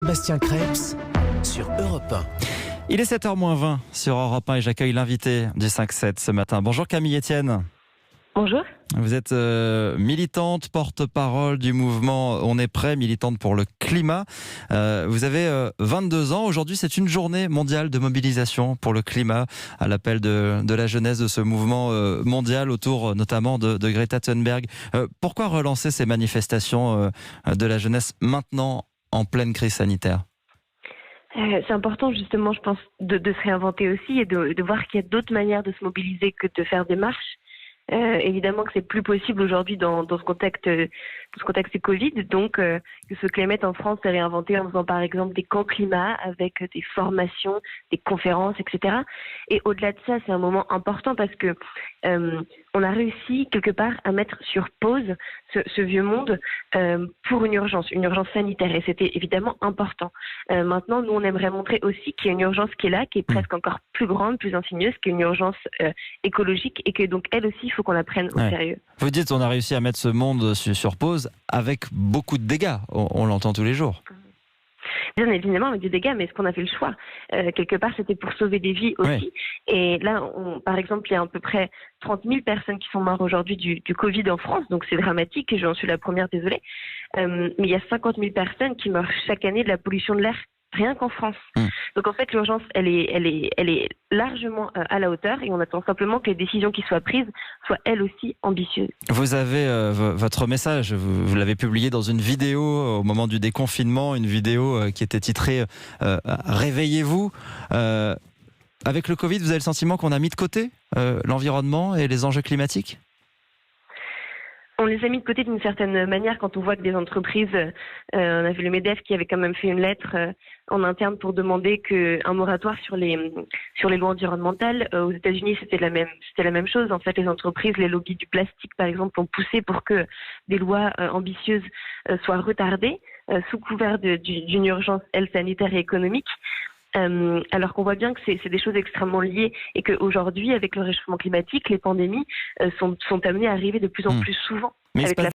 Bastien Krebs sur Europe 1. Il est 7h-20 sur Europe 1 et j'accueille l'invité du 5-7 ce matin. Bonjour Camille Etienne. Bonjour. Vous êtes militante, porte-parole du mouvement On est prêt, militante pour le climat. Vous avez 22 ans. Aujourd'hui, c'est une journée mondiale de mobilisation pour le climat à l'appel de la jeunesse de ce mouvement mondial autour notamment de Greta Thunberg. Pourquoi relancer ces manifestations de la jeunesse maintenant en pleine crise sanitaire ? C'est important justement, je pense, de se réinventer aussi et de voir qu'il y a d'autres manières de se mobiliser que de faire des marches. Évidemment que c'est plus possible aujourd'hui dans ce contexte Covid, donc que ce Clémette en France s'est réinventé en faisant par exemple des camps climat avec des formations, des conférences, etc. Et au-delà de ça, c'est un moment important parce que on a réussi quelque part à mettre sur pause ce vieux monde pour une urgence sanitaire, et c'était évidemment important. Maintenant, nous on aimerait montrer aussi qu'il y a une urgence qui est là, qui est presque encore plus grande, plus insidieuse, qui est une urgence écologique, et que donc elle aussi il faut qu'on la prenne au sérieux. Vous dites on a réussi à mettre ce monde sur pause avec beaucoup de dégâts, on l'entend tous les jours. Bien évidemment avec des dégâts, mais est-ce qu'on a fait le choix ? Quelque part, c'était pour sauver des vies aussi. Oui. Et là, par exemple, il y a à peu près 30 000 personnes qui sont mortes aujourd'hui du Covid en France, donc c'est dramatique, et j'en suis la première, désolée. Mais il y a 50 000 personnes qui meurent chaque année de la pollution de l'air, rien qu'en France. Donc en fait, l'urgence, elle est largement à la hauteur, et on attend simplement que les décisions qui soient prises soient elles aussi ambitieuses. Vous avez votre message, vous l'avez publié dans une vidéo au moment du déconfinement, une vidéo qui était titrée « Réveillez-vous ». Avec le Covid, vous avez le sentiment qu'on a mis de côté l'environnement et les enjeux climatiques ? On les a mis de côté d'une certaine manière quand on voit que des entreprises, on a vu le MEDEF qui avait quand même fait une lettre en interne pour demander un moratoire sur les lois environnementales. Aux États-Unis, c'était la même chose. En fait, les entreprises, les lobbies du plastique, par exemple, ont poussé pour que des lois ambitieuses soient retardées sous couvert d'une urgence sanitaire et économique. Alors qu'on voit bien que c'est des choses extrêmement liées, et qu'aujourd'hui, avec le réchauffement climatique, les pandémies sont amenées à arriver de plus en plus souvent. Mais il se passe